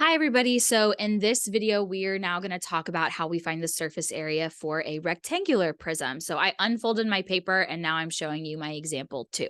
Hi, everybody. So in this video, we are now going to talk about how we find the surface area for a rectangular prism. So I unfolded my paper and now I'm showing you my example too.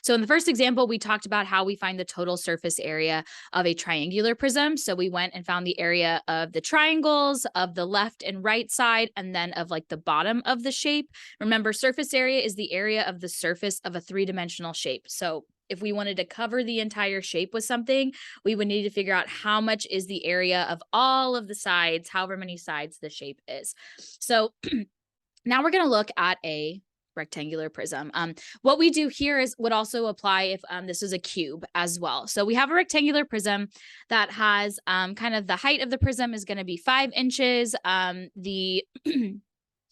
So in the first example, we talked about how we find the total surface area of a triangular prism. So we went and found the area of the triangles, of the left and right side, and then of like the bottom of the shape. Remember, surface area is the area of the surface of a three-dimensional shape. So if we wanted to cover the entire shape with something, we would need to figure out how much is the area of all of the sides, however many sides the shape is. So now we're going to look at a rectangular prism. What we do here is would also apply if this was a cube as well. So we have a rectangular prism that has kind of the height of the prism is going to be 5 inches.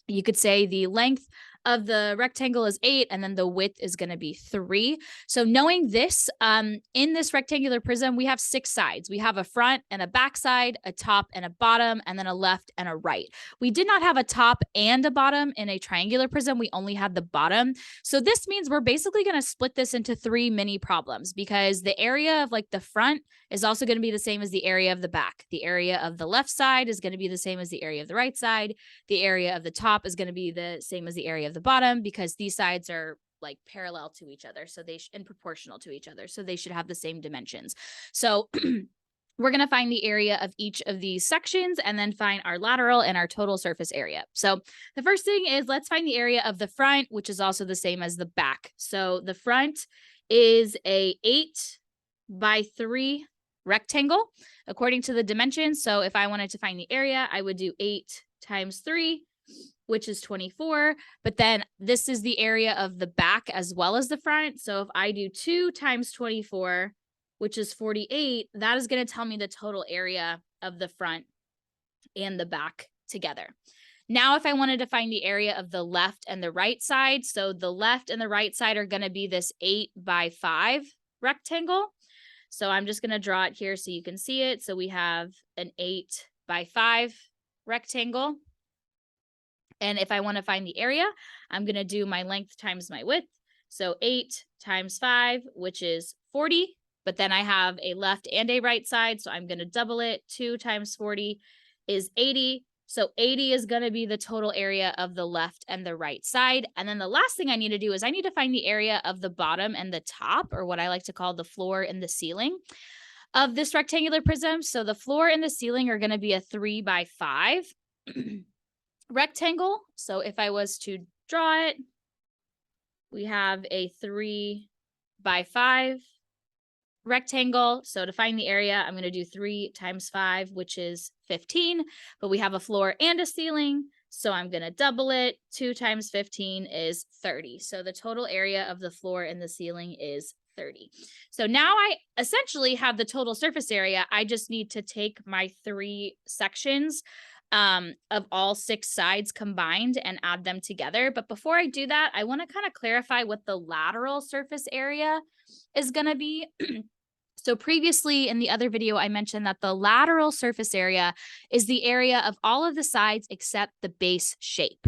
You could say the length of the rectangle is 8, and then the width is going to be 3. So knowing this, in this rectangular prism, we have 6 sides. We have a front and a back side, a top and a bottom, and then a left and a right. We did not have a top and a bottom in a triangular prism. We only had the bottom. So this means we're basically going to split this into 3 mini problems, because the area of like the front is also going to be the same as the area of the back. The area of the left side is going to be the same as the area of the right side. The area of the top is going to be the same as the area of the bottom, because these sides are like parallel to each other. So they and proportional to each other. So they should have the same dimensions. So we're going to find the area of each of these sections and then find our lateral and our total surface area. So the first thing is let's find the area of the front, which is also the same as the back. So the front is a 8 by 3 rectangle according to the dimensions. So if I wanted to find the area, I would do 8 times 3, which is 24. But then this is the area of the back as well as the front. So if I do 2 times 24, which is 48, that is going to tell me the total area of the front and the back together. Now, if I wanted to find the area of the left and the right side, so the left and the right side are going to be this 8 by 5 rectangle. So I'm just going to draw it here so you can see it. So we have an 8 by 5 rectangle. And if I want to find the area, I'm going to do my length times my width. So 8 times 5, which is 40. But then I have a left and a right side, so I'm going to double it. 2 times 40 is 80. So 80 is going to be the total area of the left and the right side. And then the last thing I need to do is I need to find the area of the bottom and the top, or what I like to call the floor and the ceiling of this rectangular prism. So the floor and the ceiling are going to be a 3 by 5 rectangle. So if I was to draw it, we have a 3 by 5 rectangle. So to find the area, I'm going to do 3 times 5, which is 15. But we have a floor and a ceiling, so I'm going to double it. 2 times 15 is 30. So the total area of the floor and the ceiling is 30. So now I essentially have the total surface area. I just need to take my 3 sections of all 6 sides combined and add them together. But before I do that, I want to kind of clarify what the lateral surface area is going to be. So previously in the other video, I mentioned that the lateral surface area is the area of all of the sides except the base shape.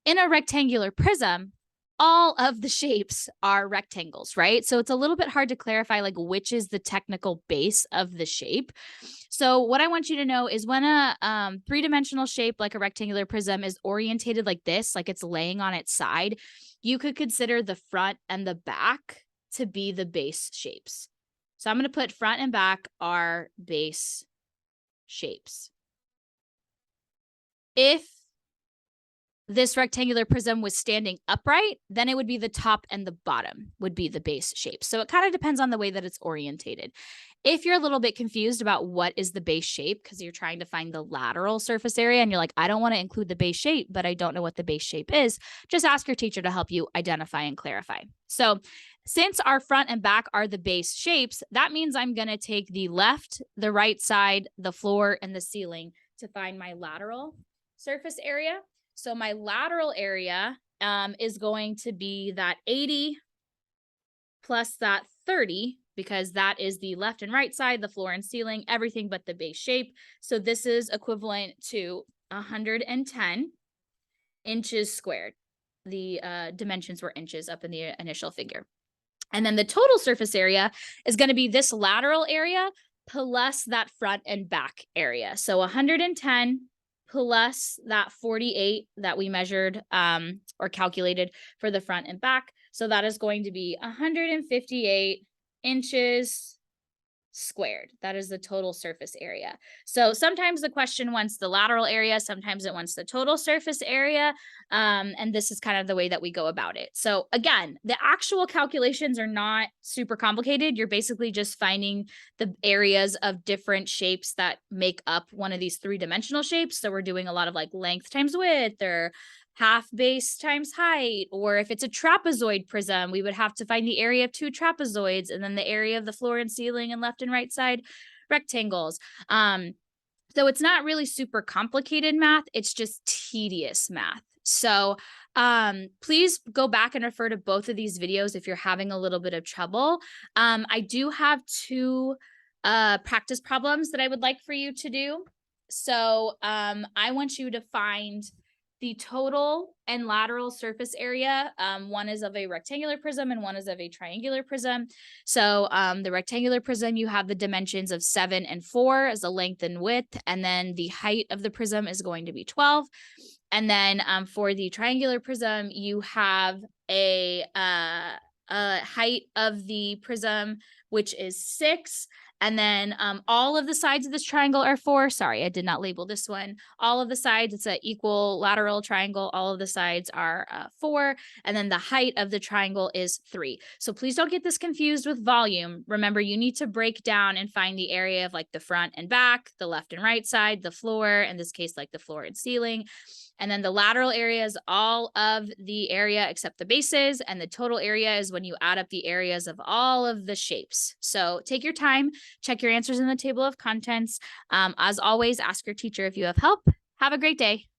In a rectangular prism, all of the shapes are rectangles, right? So it's a little bit hard to clarify like which is the technical base of the shape. So what I want you to know is when a three-dimensional shape like a rectangular prism is orientated like this, like it's laying on its side, you could consider the front and the back to be the base shapes. So I'm going to put front and back are base shapes. If this rectangular prism was standing upright, then it would be the top and the bottom would be the base shape. So it kind of depends on the way that it's orientated. If you're a little bit confused about what is the base shape because you're trying to find the lateral surface area and you're like, I don't want to include the base shape, but I don't know what the base shape is, just ask your teacher to help you identify and clarify. So since our front and back are the base shapes, that means I'm going to take the left, the right side, the floor, and the ceiling to find my lateral surface area. So my lateral area is going to be that 80 plus that 30, because that is the left and right side, the floor and ceiling, everything but the base shape. So this is equivalent to 110 inches squared. The dimensions were inches up in the initial figure. And then the total surface area is going to be this lateral area plus that front and back area. So 110 plus that 48 that we measured or calculated for the front and back. So that is going to be 158 inches squared. That is the total surface area. So sometimes the question wants the lateral area, sometimes it wants the total surface area. And this is kind of the way that we go about it. So again, the actual calculations are not super complicated. You're basically just finding the areas of different shapes that make up one of these three-dimensional shapes. So we're doing a lot of like length times width or half base times height, or if it's a trapezoid prism, we would have to find the area of two trapezoids and then the area of the floor and ceiling and left and right side rectangles. So it's not really super complicated math, it's just tedious math. So please go back and refer to both of these videos if you're having a little bit of trouble. I do have two practice problems that I would like for you to do. So I want you to find the total and lateral surface area. One is of a rectangular prism and one is of a triangular prism. So the rectangular prism, you have the dimensions of 7 and 4 as the length and width, and then the height of the prism is going to be 12. And then for the triangular prism, you have a height of the prism, which is 6. And then all of the sides of this triangle are 4. Sorry, I did not label this one. All of the sides, it's an equal lateral triangle. All of the sides are 4. And then the height of the triangle is 3. So please don't get this confused with volume. Remember, you need to break down and find the area of like the front and back, the left and right side, the floor, in this case, like the floor and ceiling. And then the lateral area is all of the area except the bases. And the total area is when you add up the areas of all of the shapes. So take your time, check your answers in the table of contents. As always, ask your teacher if you have help. Have a great day.